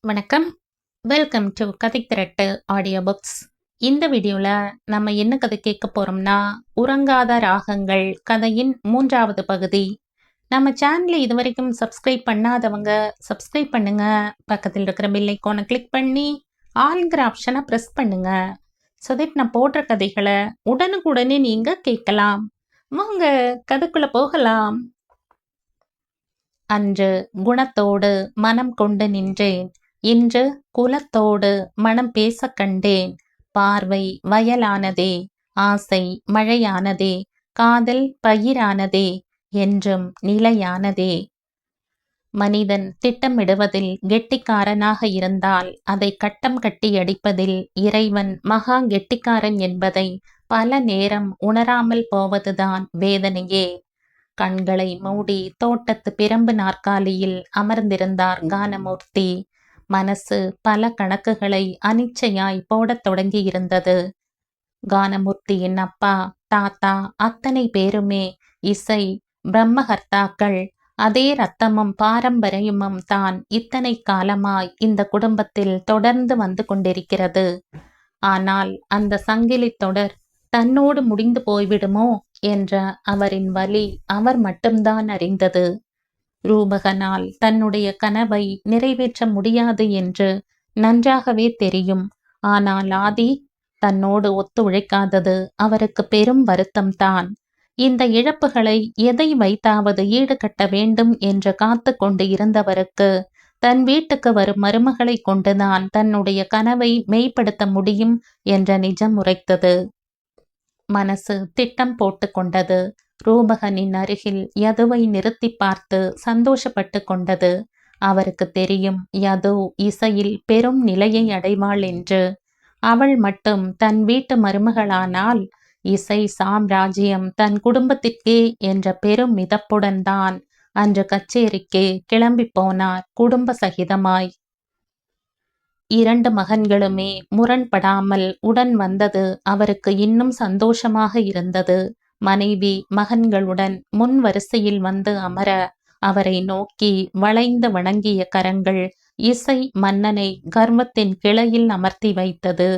வணக்கம். Welcome to கதை திரட்டு audio books. இந்த வீடியோவில் நம்ம என்ன கதை கேட்க போகிறோம்னா, உறங்காத ராகங்கள் கதையின் 3வது பகுதி. நம்ம சேனலை இதுவரைக்கும் சப்ஸ்கிரைப் பண்ணாதவங்க சப்ஸ்கிரைப் பண்ணுங்க. பக்கத்தில் இருக்கிற பெல் ஐக்கானை கிளிக் பண்ணி ஆல்ங்கிற ஆப்ஷனை ப்ரெஸ் பண்ணுங்க. ஸோ தட் நான் போடுற கதைகளை உடனுக்குடனே நீங்கள் கேட்கலாம். வாங்க கதைக்குள்ளே போகலாம். அன்று குணத்தோடு மனம் கொண்டு நின்றேன். இன்று குலத்தோடு மனம் பேச கண்டேன். பார்வை வயலானதே, ஆசை மழையானதே, காதல் பயிரானதே, என்றும் நிலையானதே. மனிதன் திட்டமிடுவதில் கெட்டிக்காரனாக இருந்தால் அதை கட்டம் கட்டி அடிப்பதில் இறைவன் மகா கெட்டிக்காரன் என்பதை பல நேரம் உணராமல் போவதுதான் வேதனையே. கண்களை மூடி தோட்டத்து பிரம்பு நாற்காலியில் அமர்ந்திருந்தார் கானமூர்த்தி. மனசு பல கணக்குகளை அனிச்சையாய் போடத் தொடங்கியிருந்தது. கானமூர்த்தியின் அப்பா, தாத்தா அத்தனை பேருமே இசை பிரம்மகர்த்தாக்கள். அதே ரத்தமும் பாரம்பரியமும் தான் இத்தனை காலமாய் இந்த குடும்பத்தில் தொடர்ந்து வந்து கொண்டிருக்கிறது. ஆனால் அந்த சங்கிலி தொடர் தன்னோடு முடிந்து போய்விடுமோ என்ற அவரின் வலி அவர் மட்டும்தான் அறிந்தது. ரூபகனால் தன்னுடைய கனவை நிறைவேற்ற முடியாது என்று நன்றாகவே தெரியும். ஆனால் ஆதி தன்னோடு ஒத்துழைக்காதது அவருக்கு பெரும் வருத்தம்தான். இந்த இழப்புகளை எதை வைத்தாவது ஈடுகட்ட வேண்டும் என்று காத்து கொண்டு இருந்தவருக்கு தன் வீட்டுக்கு வரும் மருமகளை கொண்டுதான் தன்னுடைய கனவை மெய்ப்படுத்த முடியும் என்ற நிஜம் உரைத்தது. மனசு திட்டம் போட்டு கொண்டது. ரூபகனின் அருகில் யதுவை நிறுத்தி பார்த்து சந்தோஷப்பட்டு கொண்டது. அவருக்கு தெரியும் யது இசையில் பெரும் நிலையை அடைவாள் என்று. அவள் மட்டும் தன் வீட்டு மருமகளானால் இசை சாம்ராஜ்யம் தன் குடும்பத்திற்கே என்ற பெரும் மிதப்புடன் தான் அன்று கச்சேரிக்கு கிளம்பி போனார் குடும்ப சகிதமாய். 2 மகன்களுமே முரண்படாமல் உடன் வந்தது அவருக்கு இன்னும் சந்தோஷமாக இருந்தது. மனைவி மகன்களுடன் முன் வரிசையில் வந்து அமர அவரை நோக்கி வளைந்து வணங்கிய கரங்கள் இசை மன்னனை கர்வத்தின் கிளையில் அமர்த்தி வைத்தது.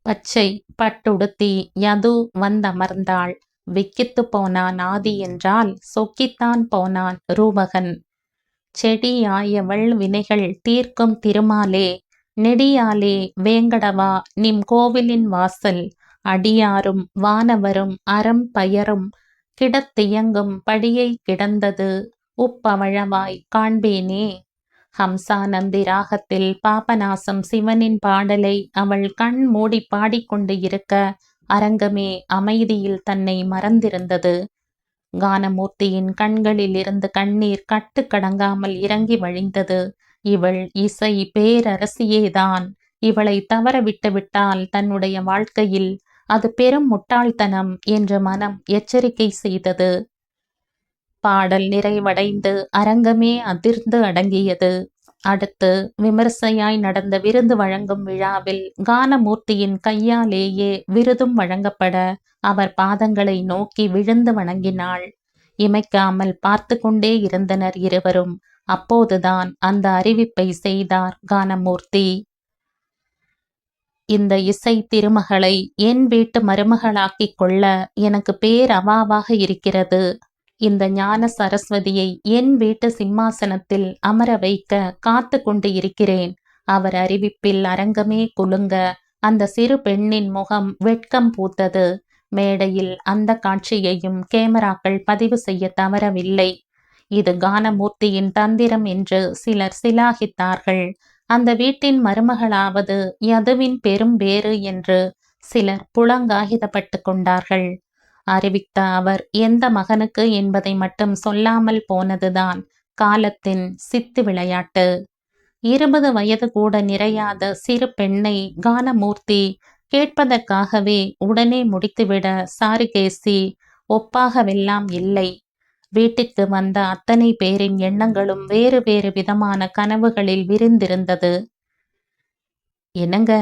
பச்சை பட்டுடுத்தி யது வந்தமர்ந்தாள். விக்கித்து போனான் ஆதி என்றால் சொக்கித்தான் போனான் ரூபகன். செடியாயவள் வினைகள் தீர்க்கும் திருமாலே, நெடியாலே வேங்கடவா நிம் கோவிலின் வாசல், அடியாரும் வானவரும் அறம் பயரும் கிடத்தியங்கும் படியை கிடந்தது உப்பவழவாய் காண்பேனே. ஹம்சானந்தி ராகத்தில் பாபநாசம் சிவனின் பாடலை அவள் கண் மூடி பாடிக்கொண்டு இருக்க அரங்கமே அமைதியில் தன்னை மறந்திருந்தது. கானமூர்த்தியின் கண்களில் இருந்து கண்ணீர் கட்டுக்கடங்காமல் இறங்கி வழிந்தது. இவள் இசை பேரரசியேதான். இவளை தவற விட்டுவிட்டால் தன்னுடைய வாழ்க்கையில் அது பெரும் முட்டாள்தனம் என்று மனம் எச்சரிக்கை செய்தது. பாடல் நிறைவடைந்து அரங்கமே அதிர்ந்து அடங்கியது. அடுத்து விமர்சையாய் நடந்த விருது வழங்கும் விழாவில் கானமூர்த்தியின் கையாலேயே விருதும் வழங்கப்பட அவர் பாதங்களை நோக்கி விழுந்து வணங்கினாள். இமைக்காமல் பார்த்து கொண்டே இருந்தனர் இருவரும். அப்போதுதான் அந்த அறிவிப்பை செய்தார் கானமூர்த்தி. இந்த இசை திருமகளை என் வீட்டு மருமகளாக்கிக் கொள்ள எனக்கு பேரவாவாக இருக்கிறது. இந்த ஞான சரஸ்வதியை என் வீட்டு சிம்மாசனத்தில் அமர வைக்க காத்து கொண்டு இருக்கிறேன். அவர் அறிவிப்பில் அரங்கமே குலுங்க அந்த சிறு பெண்ணின் முகம் வெட்கம் பூத்தது. மேடையில் அந்த காட்சியையும் கேமராக்கள் பதிவு செய்ய தவறவில்லை. இது கானமூர்த்தியின் தந்திரம் என்று சிலர் சிலாகித்தார்கள். அந்த வீட்டின் மருமகளாவது யதுவின் பெரும் வேறு என்று சிலர் புலங்காகிதப்பட்டு கொண்டார்கள். அறிவித்த அவர் எந்த மகனுக்கு என்பதை மட்டும் சொல்லாமல் போனதுதான் காலத்தின் சித்து விளையாட்டு. 20 வயது கூட நிறையாத சிறு பெண்ணை கானமூர்த்தி கேட்பதற்காகவே உடனே முடித்துவிட சாருகேசி ஒப்பாகவெல்லாம் இல்லை. வீட்டிற்கு வந்த அத்தனை பேரின் எண்ணங்களும் வேறு வேறு விதமான கனவுகளில் விரிந்திருந்தது. என்னங்க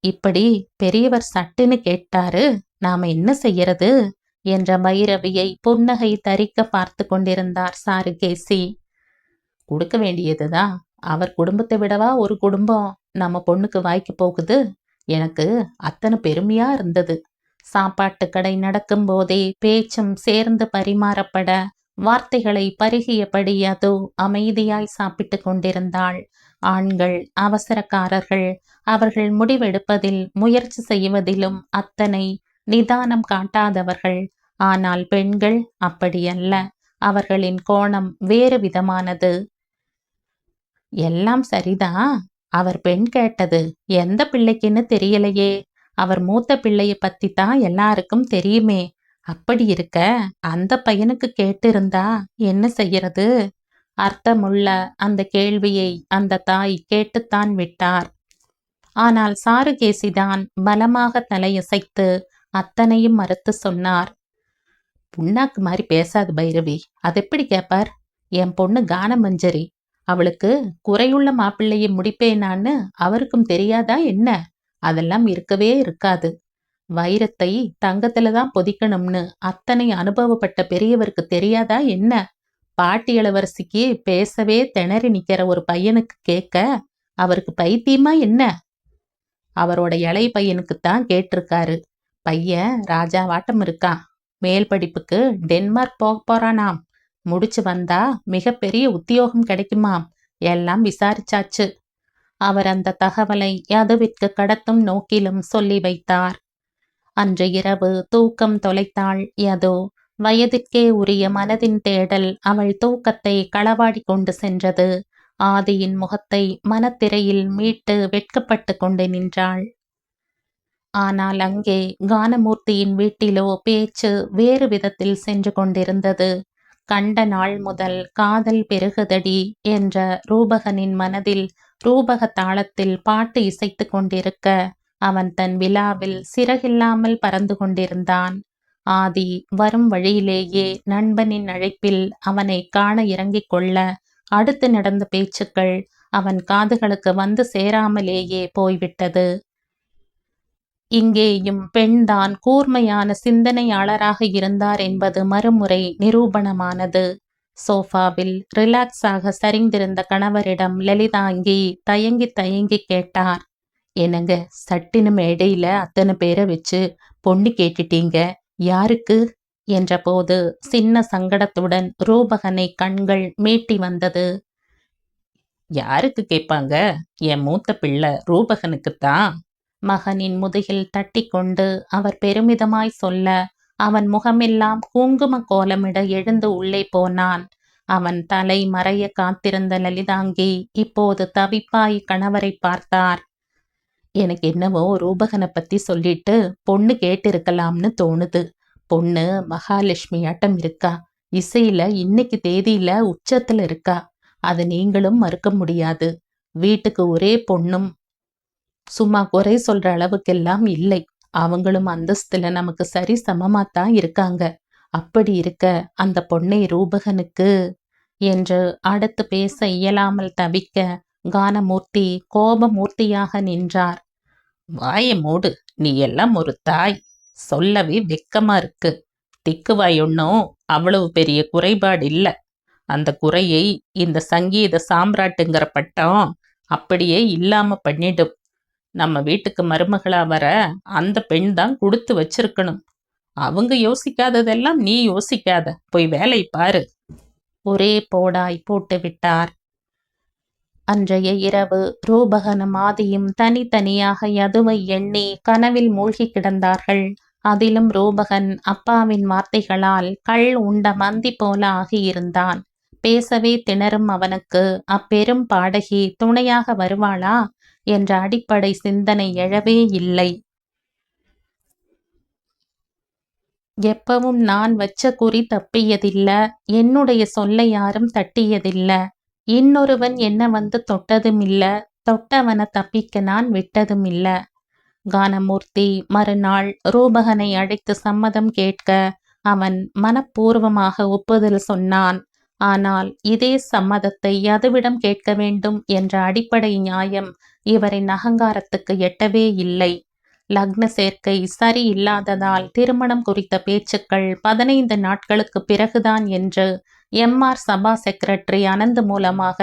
இப்படி பெரியவர் சட்டுன்னு கேட்டாரு, நாம என்ன செய்யறது என்ற பைரவியை புன்னகை தரிக்க பார்த்து கொண்டிருந்தார் சாருகேசி. கொடுக்க வேண்டியதுதான், அவர் குடும்பத்தை விடவா ஒரு குடும்பம் நம்ம பொண்ணுக்கு வாய்க்கு போகுது? எனக்கு அத்தனை பெருமையா இருந்தது. சாப்பாட்டு கடை நடக்கும் போதே பேச்சும் சேர்ந்து பரிமாறப்பட வார்த்தைகளை பருகியபடி அதோ அமைதியாய் சாப்பிட்டு கொண்டிருந்தாள். ஆண்கள் அவசரக்காரர்கள். அவர்கள் முடிவெடுப்பதில் முயற்சி செய்வதிலும் அத்தனை நிதானம் காட்டாதவர்கள். ஆனால் பெண்கள் அப்படியல்ல. அவர்களின் கோணம் வேறு விதமானது. எல்லாம் சரிதான். அவர் பெண் கேட்டது எந்த பிள்ளைக்குன்னு தெரியலையே. அவர் மூத்த பிள்ளைய பத்தி தான் எல்லாருக்கும் தெரியுமே. அப்படி இருக்க அந்த பையனுக்கு கேட்டிருந்தா என்ன செய்யறது? அர்த்தமுள்ள அந்த கேள்வியை அந்த தாய் கேட்டுத்தான் விட்டார். ஆனால் சாருகேசிதான் பலமாக தலையசைத்து அத்தனையும் மறுத்து சொன்னார். புண்ணாக்கு மாதிரி பேசாது பைரவி. அது எப்படி கேப்பார்? என் பொண்ணு கானமஞ்சரி. அவளுக்கு குறையுள்ள மாப்பிள்ளையை முடிப்பேனான்னு அவருக்கும் தெரியாதா என்ன? அதெல்லாம் இருக்கவே இருக்காது. வைரத்தை தங்கத்துல தான் பொதிக்கணும்னு அத்தனை அனுபவப்பட்ட பெரியவருக்கு தெரியாதா என்ன? பாட்டி இளவரசிக்கு பேசவே திணறி நிக்கிற ஒரு பையனுக்கு கேட்க அவருக்கு பைத்தியமா என்ன? அவரோட இளைய பையனுக்குத்தான் கேட்டிருக்காரு. பையன் ராஜாவாட்டம் இருக்கான். மேல் படிப்புக்கு டென்மார்க் போக போறானாம். முடிச்சு வந்தா மிகப்பெரிய உத்தியோகம் கிடைக்குமாம். எல்லாம் விசாரிச்சாச்சு. அவர் அந்த தகவலை யதுவிற்கு கடத்தும் நோக்கிலும் சொல்லி வைத்தார். அன்று இரவு தூக்கம் தொலைத்தாள் யது. வயதிற்கே உரிய மனதின் தேடல் அவள் தூக்கத்தை களவாடி கொண்டு சென்றது. ஆதியின் முகத்தை மனத்திரையில் மீட்டு வெட்கப்பட்டு கொண்டு நின்றாள். ஆனால் அங்கே கானமூர்த்தியின் வீட்டிலோ பேச்சு வேறு விதத்தில் சென்று கொண்டிருந்தது. கண்ட நாள் முதல் காதல் பெருகுதடி என்ற ரூபகனின் மனதில் ரூபக தாளத்தில் பாட்டு இசைத்து கொண்டிருக்க அவன் தன் விழாவில் சிறகில்லாமல் பறந்து கொண்டிருந்தான். ஆதி வரும் வழியிலேயே நண்பனின் அழைப்பில் அவனை காண இறங்கிக் கொள்ள அடுத்து நடந்த பேச்சுக்கள் அவன் காதுகளுக்கு வந்து சேராமலேயே போய்விட்டது. இங்கேயும் பெண்தான் கூர்மையான சிந்தனையாளராக இருந்தார் என்பது மறுமுறை நிரூபணமானது. சோஃபாவில் ரிலாக்ஸாக சரிந்திருந்த கணவரிடம் லலிதாங்கி தயங்கி தயங்கி கேட்டார். என்னங்க, சட்டின மேடையில அத்தனை பேரை வச்சு பொண்ணு கேட்டுட்டீங்க, யாருக்கு என்றபோது சின்ன சங்கடத்துடன் ரூபகனை கண்கள் மீட்டி வந்தது. யாருக்கு கேட்பாங்க? என் மூத்த பிள்ளை ரூபகனுக்குத்தான். மகனின் முதுகில் தட்டி கொண்டு அவர் பெருமிதமாய் சொல்ல அவன் முகமெல்லாம் குங்கும கோலமிட எழுந்து உள்ளே போனான். அவன் தலை மறைய காத்திருந்த லலிதாங்கி இப்போது தவிப்பாய் கணவரை பார்த்தார். எனக்கு என்னவோ ரூபகனை பத்தி சொல்லிட்டு பொண்ணு கேட்டிருக்கலாம்னு தோணுது. பொண்ணு மகாலட்சுமி ஆட்டம் இருக்கா. இசையில இன்னைக்கு தேதியில உச்சத்துல இருக்கா. அது நீங்களும் மறுக்க முடியாது. வீட்டுக்கு ஒரே பொண்ணும் சும்மா குறை சொல்ற அளவுக்கெல்லாம் இல்லை. அவங்களும் அந்தஸ்துல நமக்கு சரி சமமாத்தான் இருக்காங்க. அப்படி இருக்க அந்த பொண்ணை ரூபகனுக்கு என்று அடுத்து பேச இயலாமல் தவிக்க கானமூர்த்தி கோபமூர்த்தியாக நின்றார். வாய மூடு, நீ எல்லாம் ஒரு தாய். சொல்லவே வெக்கமா இருக்கு. திக்குவாய் ஒன்னும் அவ்வளவு பெரிய குறைபாடு இல்ல. அந்த குறையை இந்த சங்கீத சாம்ராட்டுங்கிற பட்டம் அப்படியே இல்லாம பண்ணிடும். நம்ம வீட்டுக்கு மருமகளா வர அந்த பெண் தான் கொடுத்து வச்சிருக்கணும். அவங்க யோசிக்காததெல்லாம் நீ யோசிக்காத. போய் வேலை பாரு. ஒரே போடாய் போட்டு விட்டார். அன்றைய இரவு ரூபகனும் ஆதியும் தனித்தனியாக யதுவை எண்ணி கனவில் மூழ்கி கிடந்தார்கள். அதிலும் ரூபகன் அப்பாவின் வார்த்தைகளால் கள் உண்ட மந்தி போல ஆகியிருந்தான். பேசவே திணறும் அவனுக்கு அப்பெரும் பாடகி துணையாக வருவாளா என்ற அடிப்படை சிந்தனை எழவே இல்லை. எப்பவும் நான் வச்ச குறி தப்பியதில்ல. என்னுடைய சொல்லை யாரும் தட்டியதில்ல. இன்னொருவன் என்ன வந்து தொட்டதும் இல்ல. தொட்டவனை தப்பிக்க நான் விட்டதும் இல்ல. கானமூர்த்தி மறுநாள் ரூபகனை அழைத்து சம்மதம் கேட்க அவன் மனப்பூர்வமாக ஒப்புதல் சொன்னான். ஆனால் இதே சம்மதத்தை யதுவிடம் கேட்க வேண்டும் என்ற அடிப்படை நியாயம் இவரின் அகங்காரத்துக்கு எட்டவே இல்லை. லக்ன சேர்க்கை சரியில்லாததால் திருமணம் குறித்த பேச்சுக்கள் 15 நாட்களுக்கு பிறகுதான் என்று எம்ஆர் சபா செக்ரட்டரி அனந்த் மூலமாக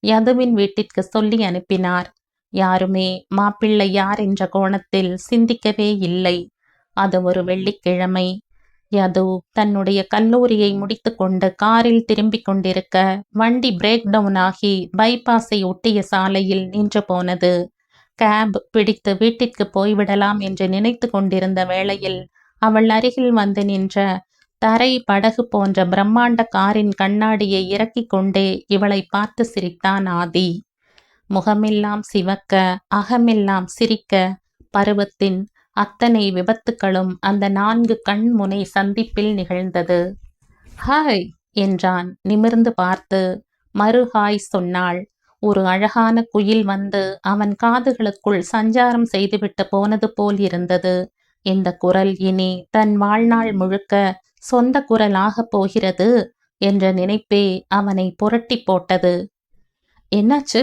யதுவின் வீட்டிற்கு சொல்லி அனுப்பினார். யாருமே மாப்பிள்ளை யார் என்ற கோணத்தில் சிந்திக்கவே இல்லை. அது ஒரு வெள்ளிக்கிழமை. யது தன்னுடைய கல்லூரியை முடித்துக்கொண்டு காரில் திரும்பிக் கொண்டிருக்க வண்டி பிரேக் டவுன் ஆகி பைபாஸை ஒட்டிய சாலையில் நின்று போனது. கேப் பிடித்து வீட்டிற்கு போய்விடலாம் என்று நினைத்து கொண்டிருந்த வேளையில் அவள் அருகில் வந்து நின்ற தரை படகு போன்ற பிரம்மாண்ட காரின் கண்ணாடியை இறக்கிக் கொண்டே இவளை பார்த்து சிரித்தான் ஆதி. முகமெல்லாம் சிவக்க, அகமெல்லாம் சிரிக்க, பருவத்தின் அத்தனை விபத்துக்களும் அந்த 4 கண்முனை சந்திப்பில் நிகழ்ந்தது. ஹாய் என்றான் நிமிர்ந்து பார்த்து. மறு ஹாய் சொன்னாள். ஒரு அழகான குயில் வந்து அவன் காதுகளுக்குள் சஞ்சாரம் செய்துவிட்டு போனது போல் இருந்தது. இந்த குரல் இனி தன் வாழ்நாள் முழுக்க சொந்த குரலாகப் போகிறது என்ற நினைப்பே அவனை புரட்டி போட்டது. என்னாச்சு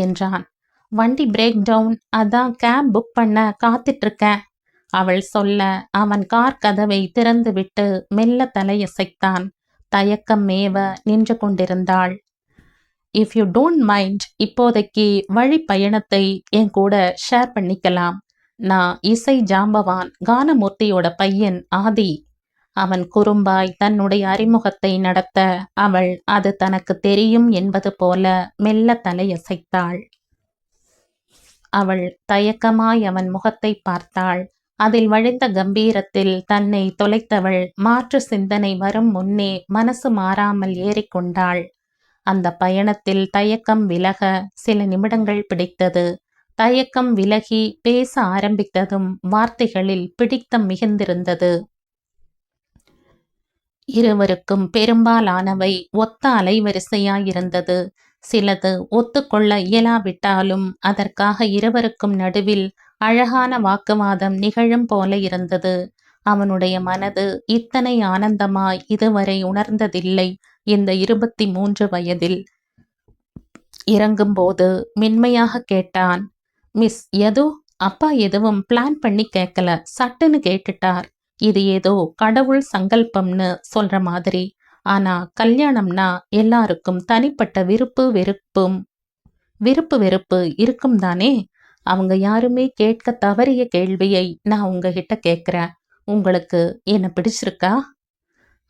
என்றான். வண்டி பிரேக் டவுன், அதான் கேப் புக் பண்ண காத்துட்டு இருக்கேன் அவள் சொல்ல அவன் கார் கதவை திறந்துவிட்டு மெல்ல தலையசைத்தான். தயக்கம் மேவ நின்று கொண்டிருந்தாள். இஃப் யூ டோன்ட் மைண்ட், இப்போதைக்கு வழி பயணத்தை என் கூட ஷேர் பண்ணிக்கலாம். நான் இசை ஜாம்பவான் கானமூர்த்தியோட பையன் ஆதி. அவன் குறும்பாய் தன்னுடைய அறிமுகத்தை நடத்த அவள் அது தனக்கு தெரியும் என்பது போல மெல்ல தலையசைத்தாள். அவள் தயக்கமாய் அவன் முகத்தை பார்த்தாள். அதில் வழிந்த கம்பீரத்தில் தன்னை தொலைத்தவள் மாற்று சிந்தனை வரும் முன்னே மனசு மாறாமல் ஏறிக்கொண்டாள். அந்த பயணத்தில் தயக்கம் விலக சில நிமிடங்கள் பிடித்தது. தயக்கம் விலகி பேச ஆரம்பித்ததும் வார்த்தைகளில் பிடித்தம் மிகுந்திருந்தது. இருவருக்கும் பெரும்பாலானவை ஒத்த அலைவரிசையாயிருந்தது. சிலது ஒத்துக்கொள்ள இயலாவிட்டாலும் அதற்காக இருவருக்கும் நடுவில் அழகான வாக்குவாதம் நிகழும் போல இருந்தது. அவனுடைய மனது இத்தனை ஆனந்தமாய் இதுவரை உணர்ந்ததில்லை இந்த 23 வயதில். இறங்கும்போது மென்மையாக கேட்டான். மிஸ் யது, அப்பா எதுவும் பிளான் பண்ணி கேட்கல, சட்டுன்னு கேட்டுட்டார். இது ஏதோ கடவுள் சங்கல்பம்னு சொல்ற மாதிரி. ஆனா கல்யாணம்னா எல்லாருக்கும் தனிப்பட்ட விருப்பு வெறுப்பு இருக்கும் தானே. அவங்க யாருமே கேட்க தவறிய கேள்வியை நான் உங்ககிட்ட கேட்கிறேன். உங்களுக்கு என்ன பிடிச்சிருக்கா?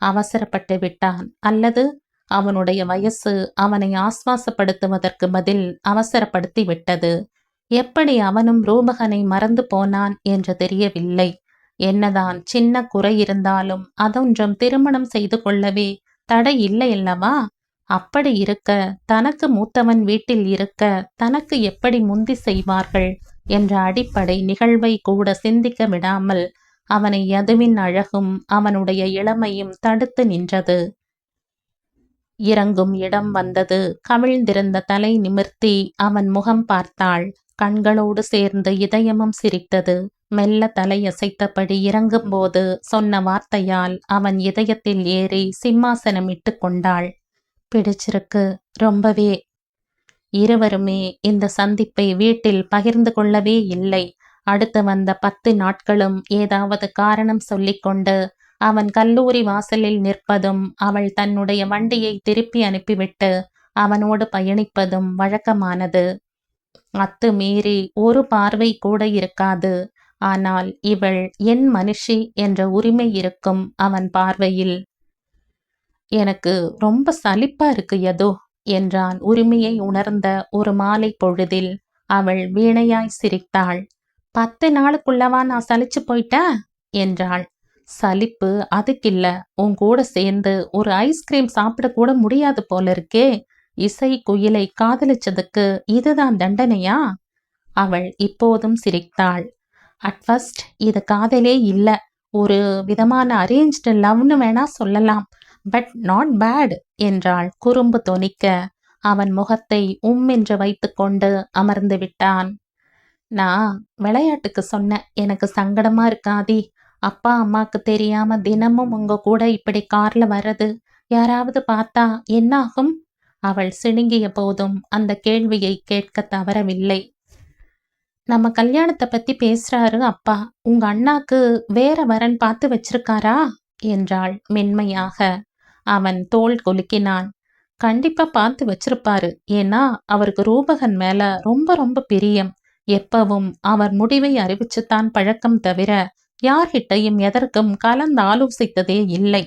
அவசரப்பட்டு விட்டான். அல்லது அவனுடைய வயசு அவனை ஆஸ்வாசப்படுத்துவதற்கு பதில் அவசரப்படுத்தி விட்டது. எப்படி அவனும் ரூபகனை மறந்து போனான் என்று தெரியவில்லை. என்னதான் சின்ன குறை இருந்தாலும் அதொன்றும் திருமணம் செய்து கொள்ளவே தடை இல்லை அல்லவா? அப்படி இருக்க தனக்கு மூத்தவன் வீட்டில் இருக்க தனக்கு எப்படி முந்தி செய்வார்கள் என்ற அடிப்படை நிகழ்வை கூட சிந்திக்க விடாமல் அவனை யதுவின் அழகும் அவனுடைய இளமையும் தடுத்து நின்றது. இறங்கும் இடம் வந்தது. கவிழ்ந்திருந்த தலை நிமிர்த்தி அவன் முகம் பார்த்தாள். கண்களோடு சேர்ந்து இதயமும் சிரித்தது. மெல்ல தலையசைத்தபடி இறங்கும்போது சொன்ன வார்த்தையால் அவன் இதயத்தில் ஏறி சிம்மாசனம் இட்டு கொண்டாள். பிடிச்சிருக்கு, ரொம்பவே. இருவருமே இந்த சந்திப்பை வீட்டில் பகிர்ந்து கொள்ளவே இல்லை. அடுத்து வந்த 10 நாட்களும் ஏதாவது காரணம் சொல்லிக்கொண்டு அவன் கல்லூரி வாசலில் நிற்பதும் அவள் தன்னுடைய வண்டியை திருப்பி அனுப்பிவிட்டு அவனோடு பயணிப்பதும் வழக்கமானது. அத்துமீறி ஒரு பார்வை கூட இருக்காது. ஆனால் இவள் என் மனுஷி என்ற உரிமை இருக்கும் அவன் பார்வையில். எனக்கு ரொம்ப சலிப்பா இருக்கு யது என்றான் உரிமையை உணர்ந்த ஒரு மாலை பொழுதில். அவள் வீணையாய் சிரித்தாள். 10 நாளுக்குள்ளவா நான் சலிச்சு போயிட்டேன் என்றாள். சலிப்பு அதுக்கில்ல, உன் கூட சேர்ந்து ஒரு ஐஸ்கிரீம் சாப்பிட கூட முடியாது போல இருக்கே. இசை குயிலை காதலிச்சதுக்கு இதுதான் தண்டனையா? அவள் இப்போதும் சிரித்தாள். அட் ஃபர்ஸ்ட் இது காதலே இல்ல, ஒரு விதமான அரேஞ்ச்டு லவ்னு வேணா சொல்லலாம். பட் நாட் பேட் என்றாள் குறும்பு தொனிக்க. அவன் முகத்தை என்று வைத்து கொண்டு அமர்ந்து விட்டான். நான் விளையாட்டுக்கு சொன்னேன், எனக்கு சங்கடமா இருக்காதி. அப்பா அம்மாக்கு தெரியாம தினமும் உங்க கூட இப்படி கார்ல வர்றது யாராவது பார்த்தா என்னாகும்? அவள் சிணுங்கிய போதும் அந்த கேள்வியை கேட்க தவறவில்லை. நம்ம கல்யாணத்தை பத்தி பேசுறாரு அப்பா. உங்க அண்ணாக்கு வேற வரன் பார்த்து வச்சிருக்காரா என்றாள் மென்மையாக. அவன் தோள் குலுக்கினான். கண்டிப்பா பார்த்து வச்சிருப்பாரு. ஏன்னா, அவருக்கு ரூபகன் மேல ரொம்ப ரொம்ப பிரியம். எப்பவும் அவர் முடிவை அறிவிச்சுத்தான் பழக்கம் தவிர, யார்கிட்டயும் எதற்கும் கலந்தாலோசித்ததே இல்லை.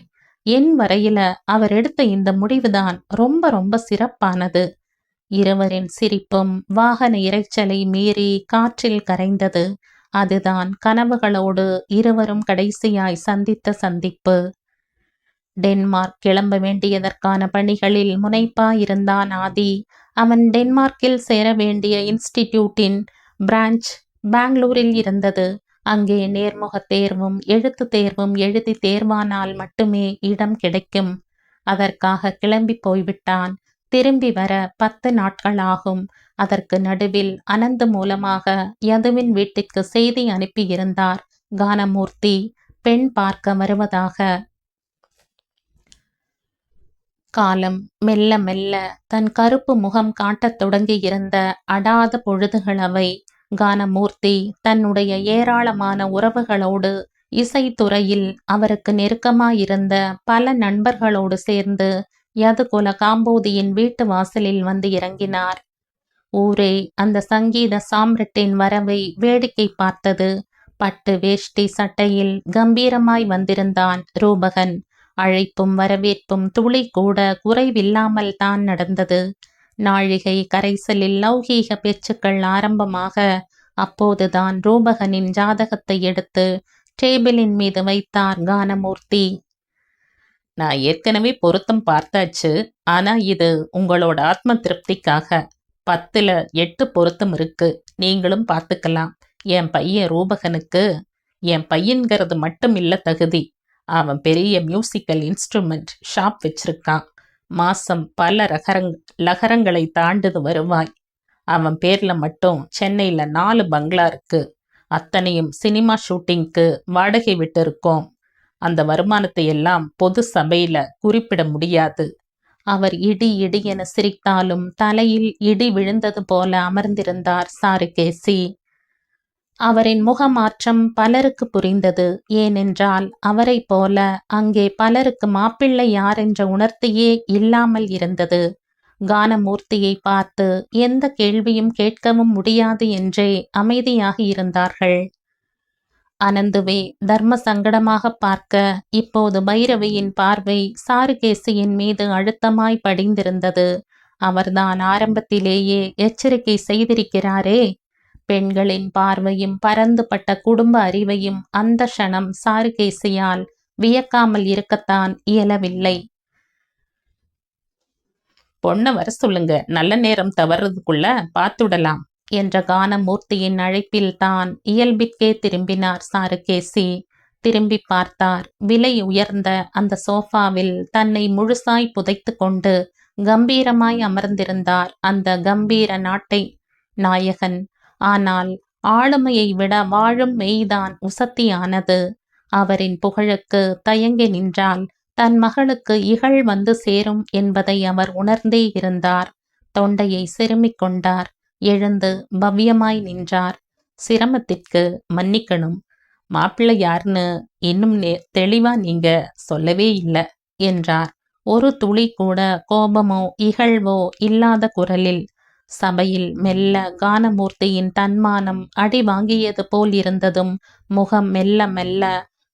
என் வரையில அவர் எடுத்த இந்த முடிவுதான் ரொம்ப ரொம்ப சிறப்பானது. இருவரின் சிரிப்பும் வாகன இரைச்சலை மீறி காற்றில் கரைந்தது. அதுதான் கனவுகளோடு இருவரும் கடைசியாய் சந்தித்த சந்திப்பு. டென்மார்க் கிளம்ப வேண்டியதற்கான பணிகளில் முனைப்பாயிருந்தான் ஆதி. அவன் டென்மார்க்கில் சேர வேண்டிய இன்ஸ்டிடியூட்டின் பிரான்ச் பெங்களூரில் இருந்தது. அங்கே நேர்முகத் தேர்வும் எழுத்துத் தேர்வும் எழுதி தேர்வானால் மட்டுமே இடம் கிடைக்கும். அதற்காக கிளம்பி போய்விட்டான். திரும்பி வர 10 நாட்கள் ஆகும். அதற்கு நடுவில் அனந்து மூலமாக யதுவின் வீட்டுக்கு செய்தி அனுப்பியிருந்தார் கானமூர்த்தி, பெண் பார்க்க வருவதாக. காலம் மெல்ல மெல்ல தன் கருப்பு முகம் காட்டத் தொடங்கியிருந்த அடாத பொழுதுகள் அவை. கானமூர்த்தி தன்னுடைய ஏராளமான உறவுகளோடு, இசைத்துறையில் அவருக்கு நெருக்கமாயிருந்த பல நண்பர்களோடு சேர்ந்து யதுகுல காம்போதியின் வீட்டு வாசலில் வந்து இறங்கினார். ஊரே அந்த சங்கீத சாம்ரட்டின் வரவை வேடிக்கை பார்த்தது. பட்டு வேஷ்டி சட்டையில் கம்பீரமாய் வந்திருந்தான் ரூபகன். அழைப்பும் வரவேற்பும் துளி கூட குறைவில்லாமல் தான் நடந்தது. நாழிகை கரைசலில் லௌகீக பேச்சுக்கள் ஆரம்பமாக, அப்போதுதான் ரூபகனின் ஜாதகத்தை எடுத்து டேபிளின் மீது வைத்தார் கானமூர்த்தி. நான் ஏற்கனவே பொருத்தம் பார்த்தாச்சு. ஆனா இது உங்களோட ஆத்ம திருப்திக்காக 10ல் 8 பொருத்தம் இருக்கு. நீங்களும் பார்த்துக்கலாம். என் பையன் ரூபகனுக்கு, என் பையன்கிறது மட்டும் இல்ல தகுதி, அவன் பெரிய மியூசிக்கல் இன்ஸ்ட்ருமெண்ட் ஷாப் வச்சிருக்கான். மாசம் பல லகரங்களை தாண்டுது வருவாய். அவன் பேர்ல மட்டும் சென்னையில் 4 பங்களா இருக்கு. அத்தனையும் சினிமா ஷூட்டிங்க்கு வாடகை விட்டு இருக்கோம். அந்த வருமானத்தை எல்லாம் பொது சபையில குறிப்பிட முடியாது. அவர் இடி இடி என சிரித்தாலும் தலையில் இடி விழுந்தது போல அமர்ந்திருந்தார் சாருகேசி. அவரின் முகமாற்றம் பலருக்கு புரிந்தது. ஏனென்றால் அவரை போல அங்கே பலருக்கு மாப்பிள்ளை யார் என்ற உணர்த்தியே இல்லாமல் இருந்தது. கானமூர்த்தியை பார்த்து எந்த கேள்வியும் கேட்கவும் முடியாது என்றே அமைதியாக இருந்தார்கள். அனந்துவை தர்ம சங்கடமாக பார்க்க இப்போது பைரவியின் பார்வை சாருகேசியின் மீது அழுத்தமாய் படிந்திருந்தது. அவர்தான் ஆரம்பத்திலேயே எச்சரிக்கை செய்திருக்கிறாரே. பெண்களின் பார்வையும் பரந்துபட்ட குடும்ப அறிவையும் அந்த க்ஷணம் சாருகேசியால் வியக்காமல் இருக்கத்தான் இயலவில்லை. பொண்ணை வர சொல்லுங்க, நல்ல நேரம் தவறதுக்குள்ள பார்த்துடலாம் என்ற கானமூர்த்தியின் அழைப்பில் தான் இயல்பிற்கே திரும்பினார் சாருகேசி. திரும்பி பார்த்தார். விலை உயர்ந்த அந்த சோஃபாவில் தன்னை முழுசாய் புதைத்து கொண்டு கம்பீரமாய் அமர்ந்திருந்தார் அந்த கம்பீர நாட்டை நாயகன். ஆனால் ஆளுமையை விட வாழும் மெய்தான் உசத்தியானது. அவரின் புகழுக்கு தயங்கி நின்றால் தன் மகளுக்கு இகழ் வந்து சேரும் என்பதை அவர் உணர்ந்தே இருந்தார். தொண்டையை செருமிக் கொண்டார். எழுந்து பவ்யமாய் நின்றார். சிரமத்திற்கு மன்னிக்கணும். மாப்பிள்ளை யாருன்னு இன்னும் தெளிவா நீங்க சொல்லவே இல்லை என்றார். ஒரு துளி கூட கோபமோ இகழ்வோ இல்லாத குரலில். சபையில் மெல்ல கானமூர்த்தியின் தன்மானம் அடி வாங்கியது போல் இருந்ததும் முகம் மெல்ல மெல்ல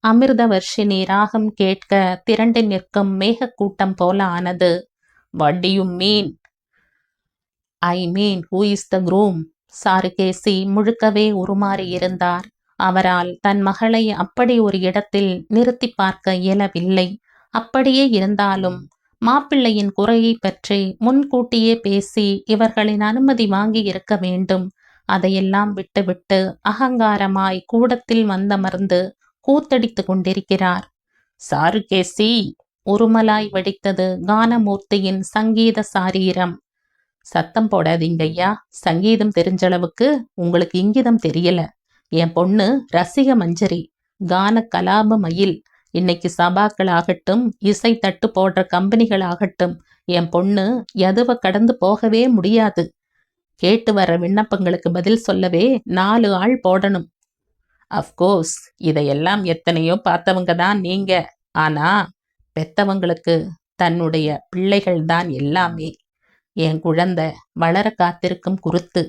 அமிர்தவர்ஷினி ராகம் கேட்க திரண்டு நிற்கும் மேகக்கூட்டம் போல ஆனது. What to you mean? I mean who is the groom? Charukesi முழுக்கவே உருமாறி இருந்தார். அவரால் தன் மகளை அப்படி ஒரு இடத்தில் நிறுத்தி பார்க்க இயலவில்லை. அப்படியே இருந்தாலும் மாப்பிள்ளையின் குறையை பற்றி முன்கூட்டியே பேசி இவர்களின் அனுமதி வாங்கி இருக்க வேண்டும். அதையெல்லாம் விட்டுவிட்டு அகங்காரமாய் கூடத்தில் வந்தமர்ந்து கூத்தடித்து கொண்டிருக்கிறார். சாருகேசி! உருமலாய் வெடித்தது கானமூர்த்தியின் சங்கீத சாரீரம். சத்தம் போடாதீங்க ஐயா. சங்கீதம் தெரிஞ்சளவுக்கு உங்களுக்கு இங்கிதம் தெரியல. என் பொண்ணு ரசிக மஞ்சரி, கான கலாப மயில். இன்னைக்கு சபாக்களாகட்டும், இசை தட்டு போடுற கம்பெனிகளாகட்டும், என் பொண்ணு எதுவ கடந்து போகவே முடியாது. கேட்டு வர விண்ணப்பங்களுக்கு பதில் சொல்லவே 4 ஆள் போடணும். அஃப்கோர்ஸ் இதையெல்லாம் எத்தனையோ பார்த்தவங்க தான் நீங்க. ஆனா பெத்தவங்களுக்கு தன்னுடைய பிள்ளைகள்தான் எல்லாமே. என் குழந்தை வளர காத்திருக்கும் குருத்து.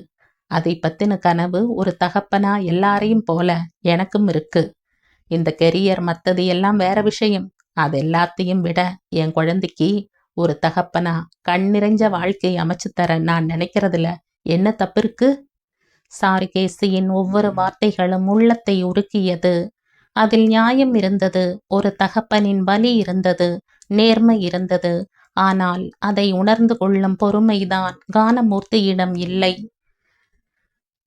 அதை பத்தின கனவு ஒரு தகப்பனா எல்லாரையும் போல எனக்கும் இருக்கு. இந்த கெரியர் மத்தது எல்லாம் வேற விஷயம். அது எல்லாத்தையும் விட என் குழந்தைக்கு ஒரு தகப்பனா கண் நிறைஞ்ச வாழ்க்கை அமைச்சு தர நான் நினைக்கிறதுல என்ன தப்பு இருக்கு? சாருகேசியின் ஒவ்வொரு வார்த்தைகளும் உள்ளத்தை உருக்கியது. அதில் நியாயம் இருந்தது, ஒரு தகப்பனின் வலி இருந்தது, நேர்மை இருந்தது. ஆனால் அதை உணர்ந்து கொள்ளும் பொறுமைதான் கானமூர்த்தியிடம் இல்லை.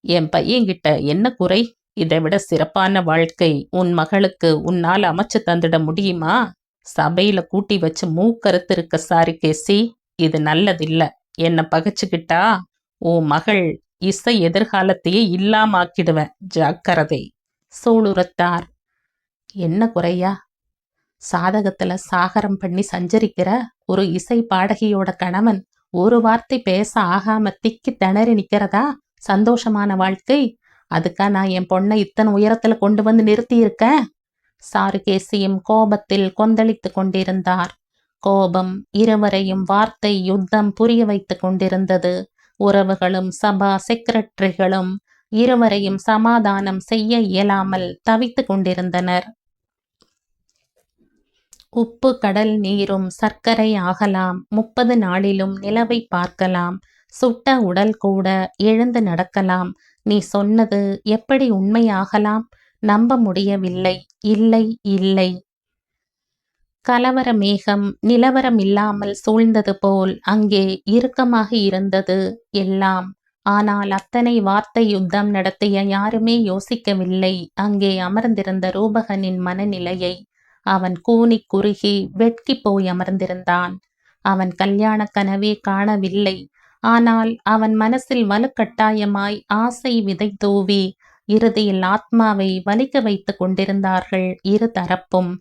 என் பையன்கிட்ட என்ன குறை? இதை விட சிறப்பான வாழ்க்கை உன் மகளுக்கு உன்னால் அமைச்சு தந்துட முடியுமா? சபையில கூட்டி வச்சு மூக்கறுத்து இருக்க சாருகேசி, இது நல்லதில்ல. என்னை பகைச்சுக்கிட்டா உன் மகள் இசை எதிர்காலத்தையே இல்லாமாக்கிடுவேன், ஜாக்கிரதை. சூளுரத்தார். என்ன குறையா? சாதகத்துல சாகரம் பண்ணி சஞ்சரிக்கிற ஒரு இசை பாடகியோட கணவன் ஒரு வார்த்தை பேச ஆகாம திக்கி திணறி நிக்கிறதா சந்தோஷமான வாழ்க்கை? அதுக்கா நான் என் பொண்ணை இத்தனை உயரத்துல கொண்டு வந்து நிறுத்தி இருக்கேன்? சாருகேசியும் கோபத்தில் கொந்தளித்து கொண்டிருந்தார். கோபம் இருவரையும் வார்த்தை யுத்தம் புரிய வைத்து கொண்டிருந்தது. உறவுகளும் சபா செக்ரட்டரிகளும் இருவரையும் சமாதானம் செய்ய இயலாமல் தவித்து கொண்டிருந்தனர். உப்பு கடல் நீரும் சர்க்கரை ஆகலாம், 30 நாளிலும் நிலவை பார்க்கலாம், சுட்ட உடல் கூட எழுந்து நடக்கலாம். நீ சொன்னது எப்படி உண்மையாகலாம்? நம்ப முடியவில்லை. இல்லை இல்லை. கலவர மேகம் நிலவரம் இல்லாமல் சூழ்ந்தது போல் அங்கே இறுக்கமாக இருந்தது எல்லாம். ஆனால் அத்தனை வார்த்தை யுத்தம் நடத்திய யாருமே யோசிக்கவில்லை அங்கே அமர்ந்திருந்த ரூபகனின் மனநிலையை. அவன் கூனி குறுகி வெட்கி போய் அமர்ந்திருந்தான். அவன் கல்யாண கனவே காணவில்லை. ஆனால் அவன் மனசில் வலுக்கட்டாயமாய் ஆசை விதை தூவி இறுதியில் ஆத்மாவை வலிக்க வைத்து கொண்டிருந்தார்கள் இரு தரப்பும்.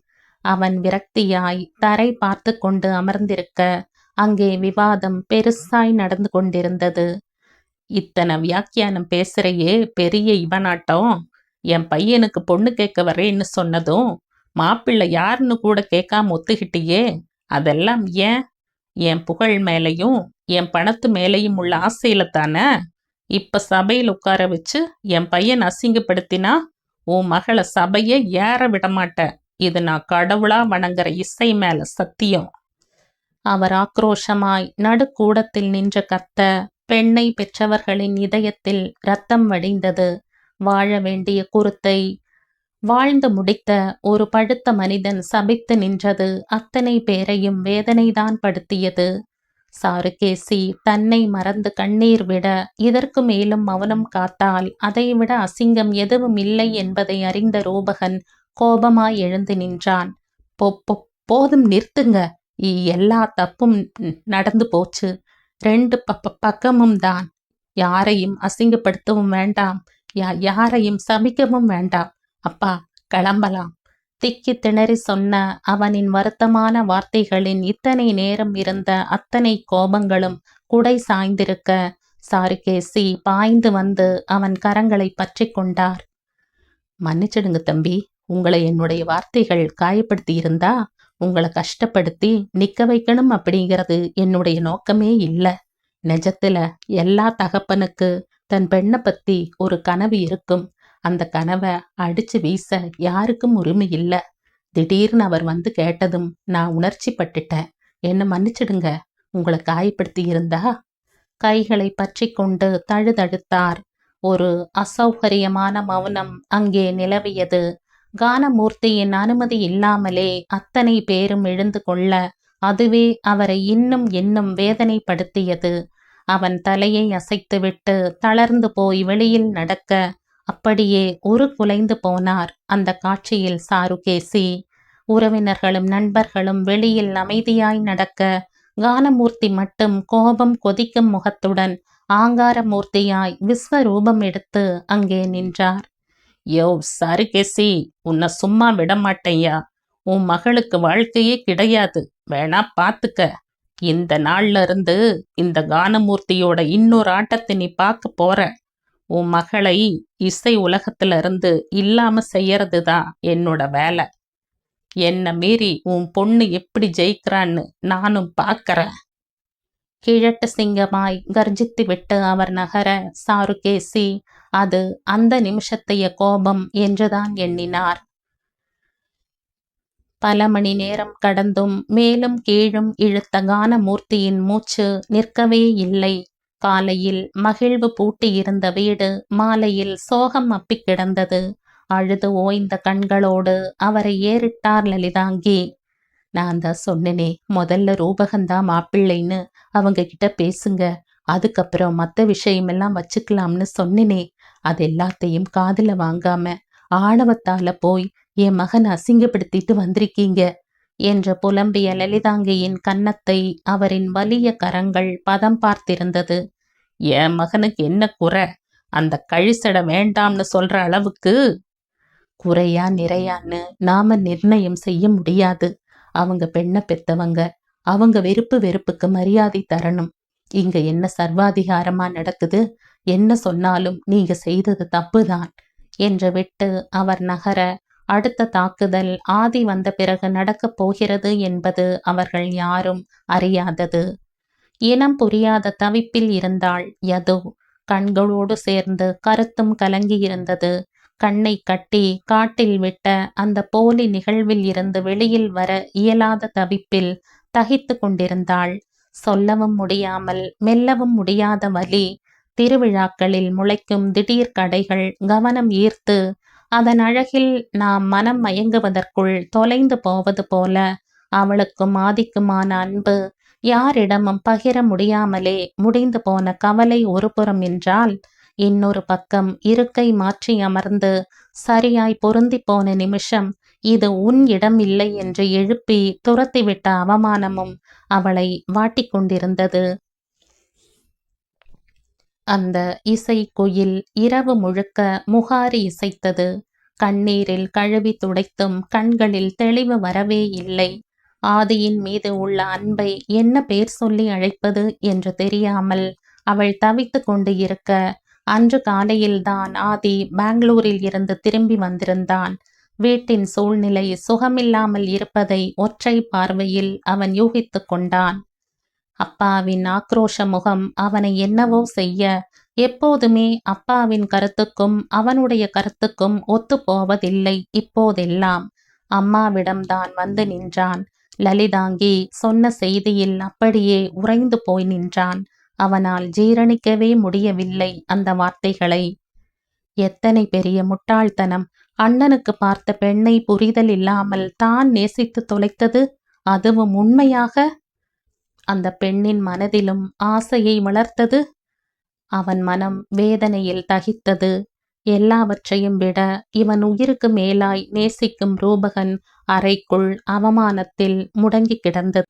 அவன் விரக்தியாய் தரை பார்த்து கொண்டு அமர்ந்திருக்க அங்கே விவாதம் பெருசாய் நடந்து கொண்டிருந்தது. இத்தனை வியாக்கியானம் பேசுறையே பெரிய இவனாட்டம். என் பையனுக்கு பொண்ணு கேட்க வரேன்னு சொன்னதும் மாப்பிள்ளை யாருன்னு கூட கேட்காம ஒத்துக்கிட்டியே, அதெல்லாம் ஏன்? என் புகழ் மேலையும் என் பணத்து மேலையும் உள்ள ஆசையில தானே? இப்ப சபையில் உட்கார வச்சு என் பையன் அசிங்கப்படுத்தினா உன் மகளை சபையை ஏற விடமாட்டேன். இது நான் கடவுளா வணங்குற இசை மேல சத்தியம். அவர் ஆக்ரோஷமாய் நடுக்கூடத்தில் நின்ற கத்த பெண்ணை பெற்றவர்களின் இதயத்தில் இரத்தம் வடிந்தது. வாழ வேண்டிய குருத்தை வாழ்ந்து முடித்த ஒரு படுத்த மனிதன் சபித்து நின்றது அத்தனை பேரையும் வேதனைதான் படுத்தியது. சாருகேசி தன்னை மறந்து கண்ணீர் விட இதற்கு மேலும் மௌனம் காத்தால் அதைவிட அசிங்கம் எதுவும் இல்லை என்பதை அறிந்த ரூபகன் கோபமாய் எழுந்து நின்றான். போதும் நிறுத்துங்க. எல்லா தப்பும் நடந்து போச்சு. 2 பக்கமும் தான். யாரையும் அசிங்கப்படுத்தவும் வேண்டாம், யாரையும் சபிக்கவும் வேண்டாம். அப்பா, கிளம்பலாம். திக்கி திணறி சொன்ன அவனின் வருத்தமான வார்த்தைகளின் இத்தனை நேரம் இருந்த அத்தனை கோபங்களும் குடை சாய்ந்திருக்க சாருகேசி பாய்ந்து வந்து அவன் கரங்களை பற்றி கொண்டார். மன்னிச்சிடுங்க தம்பி, உங்களை என்னுடைய வார்த்தைகள் காயப்படுத்தி இருந்தா உங்களை கஷ்டப்படுத்தி நிக்க வைக்கணும் அப்படிங்கிறது என்னுடைய நோக்கமே இல்லை. நிஜத்துல எல்லா தகப்பனுக்கு தன் பெண்ணை பத்தி ஒரு கனவு இருக்கும். அந்த கனவை அடிச்சு வீச யாருக்கும் உரிமை இல்லை. திடீர்னு அவர் வந்து கேட்டதும் நான் உணர்ச்சி பட்டுட்டேன். என்ன மன்னிச்சிடுங்க. உங்களை காயப்படுத்தி இருந்தா? கைகளை பற்றி கொண்டு தழுதழுத்தார். ஒரு அசௌகரியமான மௌனம் அங்கே நிலவியது. கானமூர்த்தியின் அனுமதி இல்லாமலே அத்தனை பேரும் எழுந்து கொள்ள அதுவே அவரை இன்னும் வேதனைப்படுத்தியது. அவன் தலையை அசைத்துவிட்டு தளர்ந்து போய் வெளியில் நடக்க அப்படியே குலைந்து போனார் அந்த காட்சியில் சாருகேசி. உறவினர்களும் நண்பர்களும் வெளியில் அமைதியாய் நடக்க கானமூர்த்தி மட்டும் கோபம் கொதிக்கும் முகத்துடன் ஆங்காரமூர்த்தியாய் விஸ்வரூபம் எடுத்து அங்கே நின்றார். யோ சாருகேசி, உன்னை சும்மா விடமாட்டேயா. உன் மகளுக்கு வாழ்க்கையே கிடையாது, வேணா பாத்துக்க. இந்த நாள்ல இருந்து இந்த கானமூர்த்தியோட இன்னொரு ஆட்டத்தை நீ பார்க்க போற. உன் மகளை இசை உலகத்துல இருந்து இல்லாம செய்யறது தான் என்னோட வேலை. என்ன மீறி உன் பொண்ணு எப்படி ஜெயிக்கிறான்னு நானும் பார்க்கறேன். கிழட்டு சிங்கமாய் கர்ஜித்துவிட்டு அவர் நகர சாருகேசி அது அந்த நிமிஷத்தைய கோபம் என்றுதான் எண்ணினார். பல மணி நேரம் கடந்தும் மேலும் கீழும் இழுத்த கானமூர்த்தியின் மூச்சு நிற்கவே இல்லை. காலையில் மகிழ்வு பூட்டியிருந்த வீடு மாலையில் சோகம் அப்பிக் கிடந்தது. அழுது ஓய்ந்த கண்களோடு அவரை ஏறிட்டார் லலிதாங்கி. நான் தான் சொன்னேனே, முதல்ல ரூபகந்தா மாப்பிள்ளைன்னு அவங்க கிட்ட பேசுங்க, அதுக்கப்புறம் மற்ற விஷயமெல்லாம் வச்சுக்கலாம்னு சொன்னேனே. அது எல்லாத்தையும் காதுல வாங்காம ஆணவத்தால போய் என் மகன் அசிங்கப்படுத்திட்டு வந்திருக்கீங்க என்று புலம்பிய லலிதாங்கியின் கன்னத்தை அவரின் வலிய கரங்கள் பதம் பார்த்திருந்தது. என் மகனுக்கு என்ன குறை? அந்த கழிசடை வேண்டாம்னு சொல்ற அளவுக்கு? குறையா நிறையான்னு நாம நிர்ணயம் செய்ய முடியாது. அவங்க பெண்ணை பெத்தவங்க, அவங்க வெறுப்புக்கு மரியாதை தரணும். இங்க என்ன சர்வாதிகாரமா நடக்குது? என்ன சொன்னாலும் நீங்க செய்தது தப்புதான் என்று விட்டு அவர் நகர, அடுத்த தாக்குதல் ஆதி வந்த பிறகு நடக்கப் போகிறது என்பது அவர்கள் யாரும் அறியாதது. இனம் புரியாத தவிப்பில் இருந்தாள் யது. கண்களோடு சேர்ந்து கருத்தும் கலங்கியிருந்தது. கண்ணை கட்டி காட்டில் விட்ட அந்த போலி நிகழ்வில் இருந்து வெளியில் வர இயலாத தவிப்பில் தகித்து கொண்டிருந்தாள். சொல்லவும் முடியாமல் மெல்லவும் முடியாத வலி. திருவிழாக்களில் முளைக்கும் திடீர் கடைகள் கவனம் ஈர்த்து அதன் அழகில் நாம் மனம் மயங்குவதற்குள் தொலைந்து போவது போல அவளுக்கும் ஆதிக்குமான அன்பு யாரிடமும் பகிர முடியாமலே முடிந்து போன கவலை ஒரு புறம் என்றால், இன்னொரு பக்கம் இருக்கை மாற்றி அமர்ந்து சரியாய் பொருந்தி போன நிமிஷம் இது உன் இடம் இல்லை என்று எழுப்பி துரத்திவிட்ட அவமானமும் அவளை வாட்டிக்கொண்டிருந்தது. அந்த இசை குயில் இரவு முழுக்க முகாரி இசைத்தது. கண்ணீரில் கழுவி துடைத்தும் கண்களில் தெளிவு வரவே இல்லை. ஆதியின் மீது உள்ள அன்பை என்ன பேர் சொல்லி அழைப்பது என்று தெரியாமல் அவள் தவித்து கொண்டு இருக்க, அன்று காலையில்தான் ஆதி பெங்களூரில் இருந்து திரும்பி வந்திருந்தான். வீட்டின் சூழ்நிலை சுகமில்லாமல் இருப்பதை ஒற்றை பார்வையில் அவன் யூகித்து கொண்டான். அப்பாவின் ஆக்ரோஷ முகம் அவனை என்னவோ செய்ய, எப்போதுமே அப்பாவின் கருத்துக்கும் அவனுடைய கருத்துக்கும் ஒத்து போவதில்லை. இப்போதெல்லாம் அம்மாவிடம்தான் வந்து நின்றான். லலிதாங்கி சொன்ன செய்தியில் அப்படியே உறைந்து போய் நின்றான். அவனால் ஜீரணிக்கவே முடியவில்லை அந்த வார்த்தைகளை. எத்தனை பெரிய முட்டாள்தனம்! அண்ணனுக்கு பார்த்த பெண்ணை புரிதல் இல்லாமல் தான் நேசித்து தொலைத்தது, அதுவும் உண்மையாக. அந்த பெண்ணின் மனதிலும் ஆசையை வளர்த்தது. அவன் மனம் வேதனையில் தகித்தது. எல்லாவற்றையும் விட இவன் உயிருக்கு மேலாய் நேசிக்கும் ரூபகன் அறைக்குள் அவமானத்தில் முடங்கி கிடந்தது.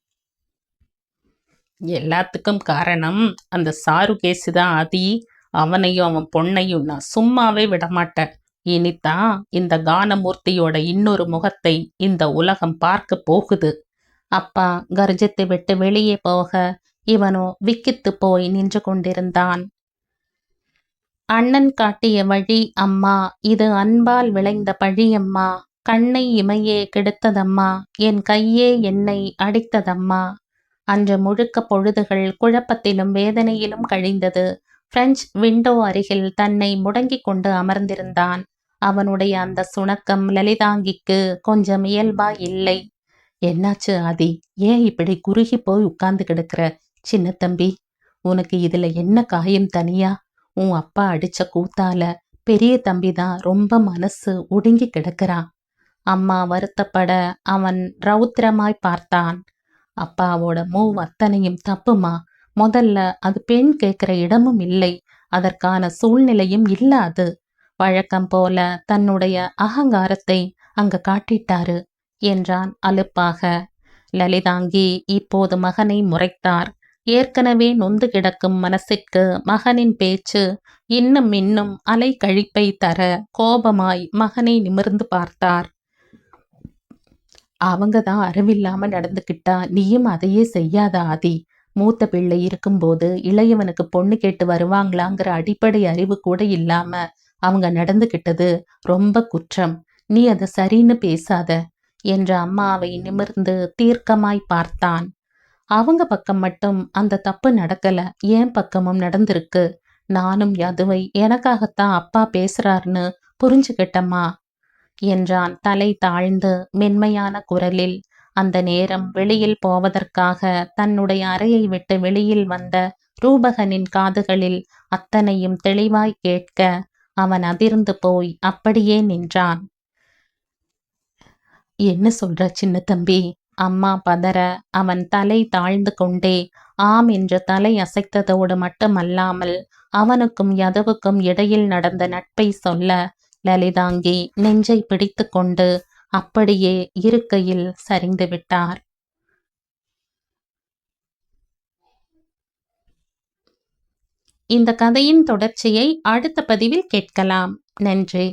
எல்லாத்துக்கும் காரணம் அந்த சாருகேசிதான் ஆதி. அவனையும் அவன் பொண்ணையும் நான் சும்மாவே விடமாட்டேன். இனித்தான் இந்த கானமூர்த்தியோட இன்னொரு முகத்தை இந்த உலகம் பார்க்க போகுது. அப்பா கர்ஜித்து விட்டு வெளியே போக இவனோ விக்கித்து போய் நின்று கொண்டிருந்தான். அண்ணன் காட்டிய வழி அம்மா, இது அன்பால் விளைந்த பழியம்மா. கண்ணை இமையே கெடுத்ததம்மா, என் கையே என்னை அடித்ததம்மா. அன்று முழுக்க பொழுதுகள் குழப்பத்திலும் வேதனையிலும் கழிந்தது. பிரெஞ்சு விண்டோ அருகில் தன்னை முடங்கி கொண்டு அமர்ந்திருந்தான். அவனுடைய அந்த சுணக்கம் லலிதாங்கிக்கு கொஞ்சம் இயல்பா இல்லை. என்னாச்சு ஆதி? ஏன் இப்படி குறுகி போய் உட்கார்ந்து கிடக்கிற? சின்ன தம்பி, உனக்கு இதுல என்ன காயம் தனியா? உன் அப்பா அடிச்ச கூத்தால பெரிய தம்பிதான் ரொம்ப மனசு ஒடுங்கி கிடக்கிறான். அம்மா வருத்தப்பட அவன் ரௌத்திரமாய் பார்த்தான். அப்பாவோட மூவ் அத்தனையும் தப்புமா. முதல்ல அது பெண் கேட்கிற இடமும் இல்லை, அதற்கான சூழ்நிலையும் இல்லாது. வழக்கம் போல தன்னுடைய அகங்காரத்தை அங்க காட்டிட்டாரு என்றான் அலுப்பாக. லலிதாங்கி இப்போது மகனை முறைத்தார். ஏற்கனவே நொந்து கிடக்கும் மனசிற்கு மகனின் பேச்சு இன்னும் அலை கழிப்பை தர கோபமாய் மகனை நிமிர்ந்து பார்த்தார். அவங்க தான் அறிவில்லாம நடந்துக்கிட்டா நீயும் அதையே செய்யாத ஆதி. மூத்த பிள்ளை இருக்கும்போது இளையவனுக்கு பொண்ணு கேட்டு வருவாங்களாங்கிற அடிப்படை அறிவு கூட இல்லாம அவங்க நடந்துக்கிட்டது ரொம்ப குற்றம். நீ அதை சரின்னு பேசாத. என்ற அம்மாவை நிமிர்ந்து தீர்க்கமாய் பார்த்தான். அவங்க பக்கம் மட்டும் அந்த தப்பு நடக்கல, என் பக்கமும் நடந்திருக்கு. நானும் யதுவை எனக்காகத்தான் அப்பா பேசுறார்னு புரிஞ்சுக்கிட்டம்மா என்றான் தலை தாழ்ந்து மென்மையான குரலில். அந்த நேரம் வெளியில் போவதற்காக தன்னுடைய அறையை விட்டு வெளியில் வந்த ரூபகனின் காதுகளில் அத்தனையும் தெளிவாய் கேட்க அவன் அதிர்ந்து போய் அப்படியே நின்றான். என்ன சொல்ற சின்ன தம்பி? அம்மா பதற அவன் தலை தாழ்ந்து கொண்டே ஆம் என்று தலை அசைத்ததோடு மட்டுமல்லாமல் அவனுக்கும் யதுவுக்கும் இடையில் நடந்த நட்பை சொல்ல லலிதாங்கி நெஞ்சை பிடித்து கொண்டு அப்படியே இருக்கையில் சரிந்து விட்டார். இந்த கதையின் தொடர்ச்சியை அடுத்த பதிவில் கேட்கலாம். நன்றி.